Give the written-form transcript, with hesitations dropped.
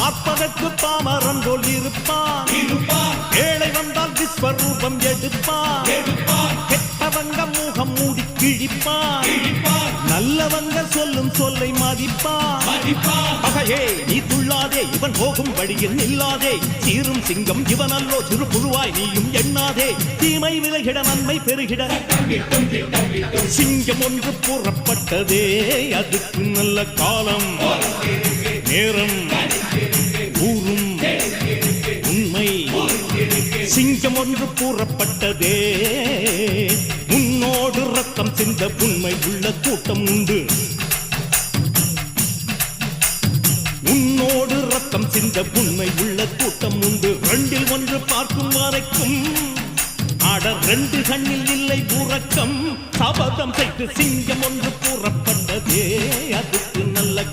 பார்ப்பதற்கு பாமரன் போல் இருப்பான், ஏழை வந்தால் விஸ்வரூபம் எடுப்பான், கெட்டவங்க முகம் மூடி கிழிப்பான், நல்லவங்க சொல்லும் சொல்லை மதிப்பான். பகையே நீ துள்ளாதே, இவன் போகும் வழியில் நில்லாதே, சீரும் சிங்கம் இவன் அல்லோ, சிறு புழுவாய் நீயும் எண்ணாதே, தீமை விலகிட நன்மை பெருகிட சிங்கம் ஒன்று கூறப்பட்டதே, அதுக்கு நல்ல காலம் நேரம் ஊரும் உண்மை. சிங்கம் ஒன்று கூறப்பட்டதே, முன்னோடு ரத்தம் சிந்த உண்மை உள்ள கூட்டம் உண்டு, உன்னோடு ரத்தம் சிந்த உண்மை உள்ள கூட்டம் உண்டு. ரெண்டில் ஒன்று பார்க்கும் வரைக்கும் ஆட ரெண்டு கண்ணில் இல்லை உறக்கம், சபதம் செய்து சிங்கம் ஒன்று கூறப்பட்டதே, அதுக்கு நல்ல